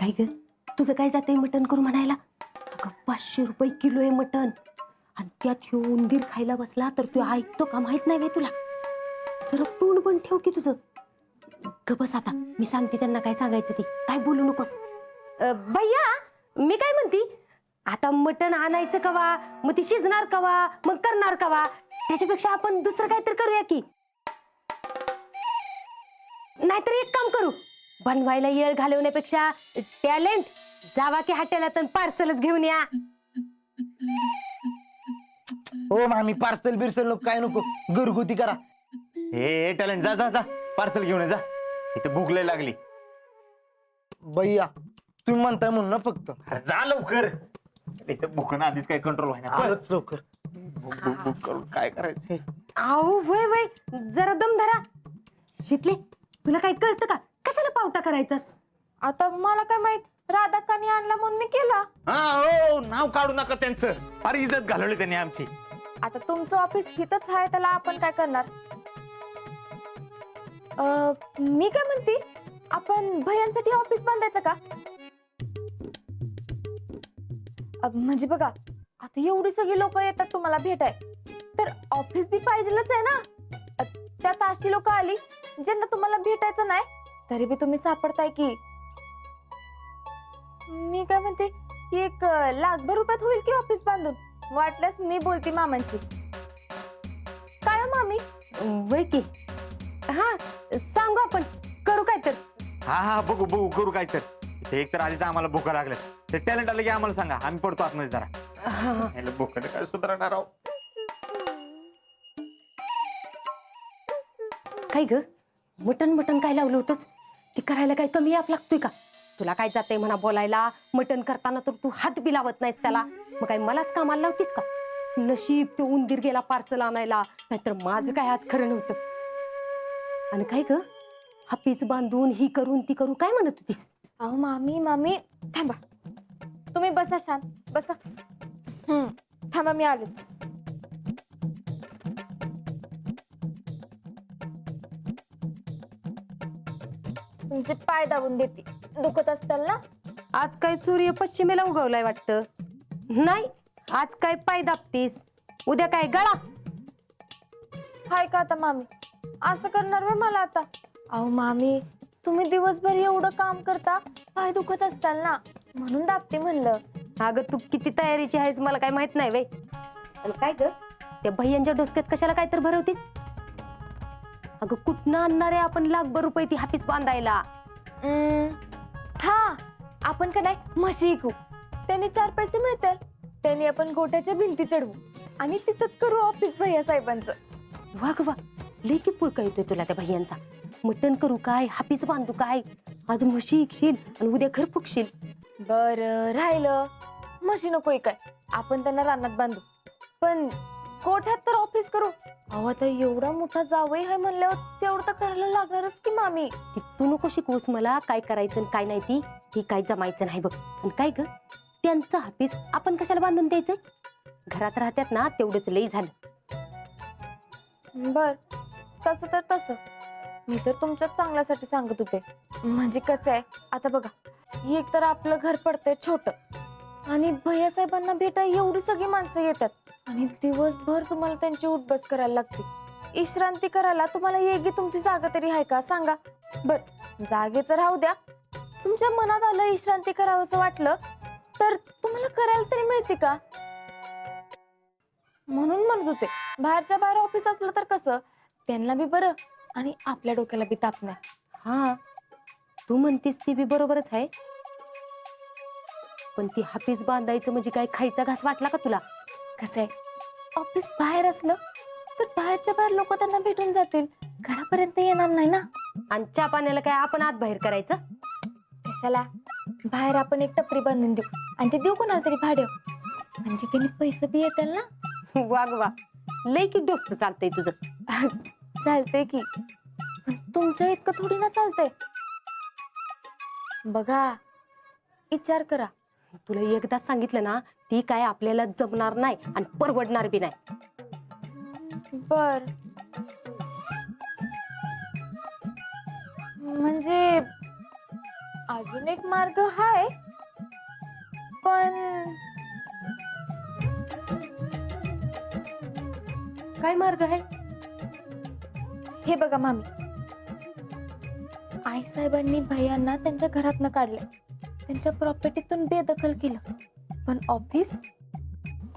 काय ग तुझं काय जातंय मटण करू म्हणायला? अगं 500 रुपये किलो आहे मटण आणि त्यात ह्यो उंदीर खायला बसला तर तू ऐकतो का माहित नाही गे तुला? जरा तोंड पण ठेव की तुझं. ग बस आता मी सांगते त्यांना काय सांगायचं ते काय बोलू नकोस. भैया मी काय म्हणते आता मटण आणायचं कवा मग ती शिजणार कवा मग करणार कवा त्याच्यापेक्षा आपण दुसरं काहीतरी करूया की. नाहीतर एक काम करू बनवायला येळ घालवण्यापेक्षा टॅलेंट जावा की हॉटेलात पार्सलच घेऊन या. हो मामी पार्सल बिर्सल नको काय नको घरगुती करा. हे टॅलेंट जा जा जा पार्सल घेऊन ये, जा इथे भूक लय लागली. भैया तुम्ही म्हणताय म्हणून ना फक्त. अरे जा लवकर, इथे भूकनं आधीच काय कंट्रोल व्हायना. आलोच लवकर. भूक भूक भूक करून काय करायचंय. आओ वय वय जरा दम धरा. शिकले तुला काय कळतं का कशाला पावटा करायचास? आता मला काय माहित राधाकानी आणला म्हणून मी केला. हा हो नाव काढू नका त्यांचं, अरे इज्जत घालवली त्यांनी आमची. आता तुमचं ऑफिस हितच आहे त्याला आपण काय करणार. मी काय म्हणते आपण भयांसाठी ऑफिस बांधायचं का? म्हणजे बघा आता एवढी सगळी लोक येतात तुम्हाला भेटाय तर ऑफिस बी पाहिजेलच आहे ना. त्यात अशी लोक आली ज्यांना तुम्हाला भेटायचं नाही तरी बी तुम्ही सापडताय की. मी काय म्हणते 1,00,000 रुपयात होईल की ऑफिस बांधून. वाटल्यास मी बोलते मामांशी. काय हो मामी? वय की हा सांगू आपण करू काय तर. हा हा बघू बघू करू काय तर. इथे एक तर आधीच आम्हाला भूका लागल्या, ते टॅलेंट आलं की आम्हाला सांगा, आम्ही पडतो आतमध्ये जरा. ह्याला भूकनं काय सुधारणार आहो. काय ग मटण मटण काय लावलं होतंस ते करायला काय कमी आप लागतोय का? तुला काय जातंय म्हणा बोलायला. मटण करताना तर तू हात बी लावत नाहीस त्याला, मग काय मलाच कामाला लावतीस का? नशीब ते उंदीर गेला पार्सल आणायला, नाहीतर माझं काय आज खरं नव्हतं. आणि काय ग हापीस बांधून ही करून ती करून काय म्हणत होतीस? अहो मामी मामी थांबा, तुम्ही बसा शांत बसा. थांबा मी आलेच. तुमचे पाय दाबून देते, दुखत असताल ना. आज काय सूर्य पश्चिमेला उगवलाय वाटतं. नाही आज काय पाय दाबतीस, उद्या काय गळा. हाय का आता मामी असं करणार वे मला आता. अहो मामी तुम्ही दिवसभर एवढं काम करता पाय दुखत असताल ना म्हणून दाबते म्हणलं. अगं तू किती तयारीची आहेस मला काय माहित नाही वे. आणि काय ग त्या भैयांच्या डोसक्यात कशाला काय तर भरवतीस? अगं कुठनं आणणार आहे आपण 1,00,000 रुपये ती हापीस बांधायला? हा आपण का नाही म्हशी विकू, त्याने 4 पैसे मिळतील. त्याने आपण गोट्याच्या भिंती चढवू आणि तिथंच करू ऑफिस भैया साहेबांचं. वाघ वा लई की पुळका येतोय तुला त्या भैयांचा. मटण करू काय हापीस बांधू काय? आज म्हशी इकशील आणि उद्या घर फुकशील. बर राहिलं म्हशी नको काय आपण त्यांना रानात बांधू, पण गोठ्यात तर ऑफिस करू. अहो आता एवढा मोठा जावई आहे म्हणल्यावर तेवढं तर करायला लागणारच की मामी. ती तू नको शिकवूस मला काय करायचं आणि काय नाही. ती काय जमायचं नाही बघ. आणि काय ग त्यांचं हापीस आपण कशाला बांधून द्यायचंय? घरात राहतात ना तेवढंच लई झालं. बर तसं तर तसं, मी तर तुमच्या चांगल्यासाठी सांगत होते. म्हणजे कसं आहे आता बघा, एक तर आपलं घर पडतंय छोट आणि भैया साहेबांना भेटाय एवढी सगळी माणसं येतात आणि दिवसभर तुम्हाला त्यांची उठबस करायला लागते. विश्रांती करायला तुम्हाला येगी तुमची जागा तरी आहे का सांगा बर. जागेचं राहू द्या, तुमच्या मनात आलं विश्रांती करावं असं वाटलं तर तुम्हाला करायला तरी मिळते का? म्हणून म्हणत होते बाहेरच्या बाहेर ऑफिस असलं तर कसं त्यांना बी बरं आणि आपल्या डोक्याला बी ताप नाही. हा तू म्हणतीस ती बी बरोबरच आहे, पण ती हापीस बांधायचं म्हणजे काय खायचा घास वाटला का तुला? कसं आहे ऑफिस बाहेर असलं तर बाहेरच्या बाहेर लोक त्यांना भेटून जातील, घरापर्यंत येणार नाही ना. आणि चहा पाण्याला काय आपण आत बाहेर करायचं? कशाला बाहेर आपण एक टपरी बांधून देऊ आणि ते देऊ कोणाला तरी भाड्या, म्हणजे त्यांनी पैसे बी येतील ना. वाग वा लय की डोस्त चालतंय तुझं. चालतंय की, पण तुमच्या इतकं थोडी ना चालतंय. बघा विचार करा. तुला एकदा सांगितलं ना ती काय आपल्याला जमणार नाही आणि परवडणार बी नाही. बर म्हणजे अजून एक मार्ग हाय, पण काय मार्ग आहे? हे बघा मामी, आई साहेबांनी भैयांना त्यांच्या घरातनं काढलंय, त्यांच्या प्रॉपर्टीतून बेदखल केलं. पण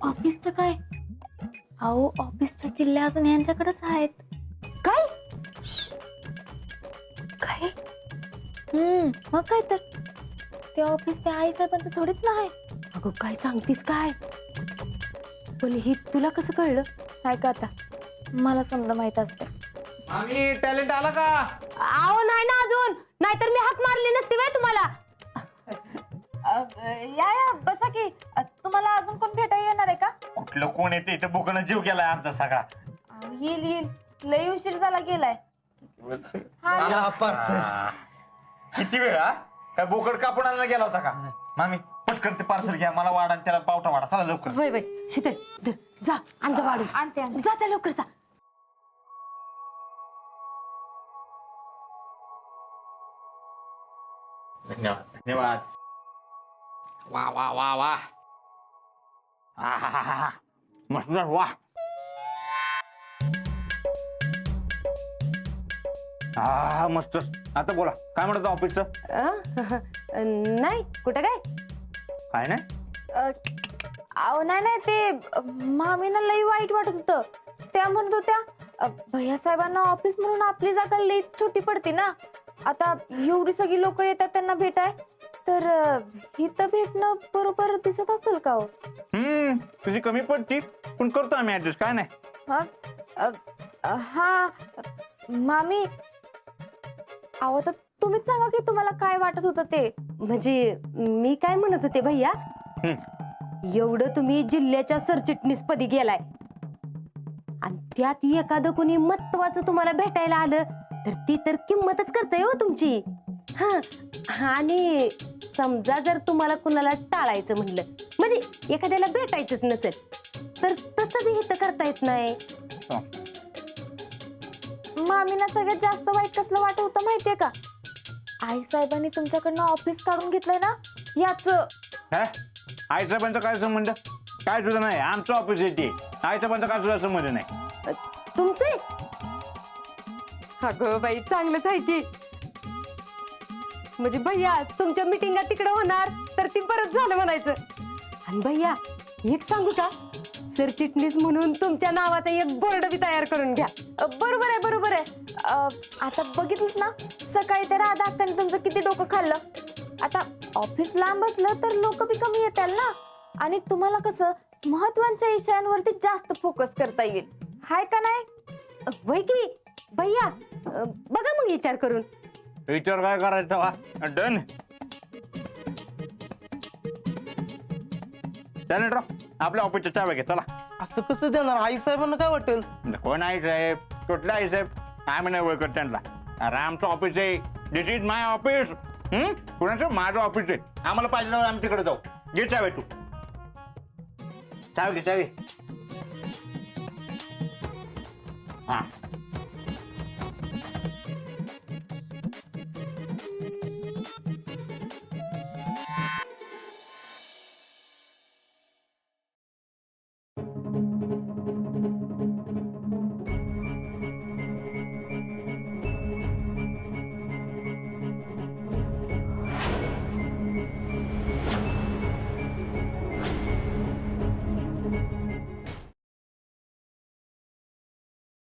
ऑफिसचं काय? अहो, ऑफिसच्या किल्ल्या अजून यांच्याकडेच आहेत. काय काय? मग काय तर, ते ऑफिस त्या आई साहेबांचं थोडीच नाही. अगं काय सांगतीस काय? पण हे तुला कसं कळलं? काय का आता, मला समजा माहित असते. आम्ही टॅलेंट आला का? आहो नाही ना अजून, नाहीतर मी हाक मारली नसती बाय तुम्हाला. या बसा की. तुम्हाला अजून कोण भेटायला येणार आहे का? कुठलं कोण येते इथं बुकानं जीव गेलाय आमचा सगळा. येईल लय उशीर झाला गेलाय. या पार्सल. किती वेळ हा? काय बोकड कापून आणायला गेला होता का? मामी पटकन ते पार्सल घ्या, मला वाढा आणि त्याला पावटा वाढा. चला लवकर. वय वय शीतल, धर, जा आणजा वाढू. आणते. जा जा लवकर जा. धन्यवाद धन्यवाद. वा वा वा वा. आहाहाहा. मस्त वा. हा मस्त. आता बोला काय म्हणत ऑफिसचं? नाही कुठं काय? काय नाही. अहो नाही ते मामीना लई वाईट वाटत होतं. त्या म्हणत होत्या भैया साहेबांना ऑफिस म्हणून आपली जागा लई छोटी पडते ना. आता एवढी सगळी लोक येतात त्यांना भेटाय, तर इथं भेटणं बरोबर दिसत असेल का हो? तुझी कमी पडती पण करतो आम्ही ऍडजस्ट. काय नाही. हा मामी, अहो तर तुम्हीच सांगा की तुम्हाला काय वाटत होतं ते. म्हणजे मी काय म्हणत होते भैया, एवढं तुम्ही जिल्ह्याच्या सरचिटणीस पदी गेलाय आणि त्यात एखादं कोणी महत्वाचं तुम्हाला भेटायला आलं तर ती तर किंमतच करताय हो तुमची. हा आणि समजा जर तुम्हाला कुणाला टाळायचं म्हणलं, म्हणजे एखाद्याला भेटायचंच नसेल, तर तसं बी हित करता येत नाही. मामीना सगळ्यात जास्त वाईट कसलं वाटत होतं माहितीये का? आई साहेबांनी तुमच्याकडनं ऑफिस काढून घेतलंय ना, याच. आई साहेबांचा काय संबंध? काय सुद्धा नाही. आमचं ऑफिस येते. आई साहेबांचा काय सुद्धा संबंध नाही. तुमचे? अगं बाई चांगलंच आहे की. म्हणजे भैया तुमच्या मिटिंगा तिकडे होणार तर ती परत झालं म्हणायचं. आणि भैया एक सांगू का, सरचिटणीस म्हणून तुमच्या नावाचा एक बोर्ड बी तयार करून घ्या. बरोबर आहे. आता बघितलं ना, सकाळी तर राधा अक्काने तुमचं किती डोकं खाल्लं. आता ऑफिस लांब असलं तर लोक बी कमी येतील ना, आणि तुम्हाला कसं महत्वाच्या विषयांवरती जास्त फोकस करता येईल. हाय का नाही? वय की भैया, बघा मग विचार करून. विचार काय करायचा वा? डन. टॅलेंट आपल्या ऑफिसच्या चाव्या घे. चला. असं कसं देणार? आई साहेबांना काय वाटेल? कोण आई साहेब? कुठला आई साहेब? आम्ही नाही ओळखत त्यांना. अरे आमचं ऑफिस आहे. दिस इज माय ऑफिस. कुणाचं? माझं ऑफिस आहे. आम्हाला पाहिजे तर आम्ही तिकडे जाऊ. घे चावे तू. चावे घे चावे. हा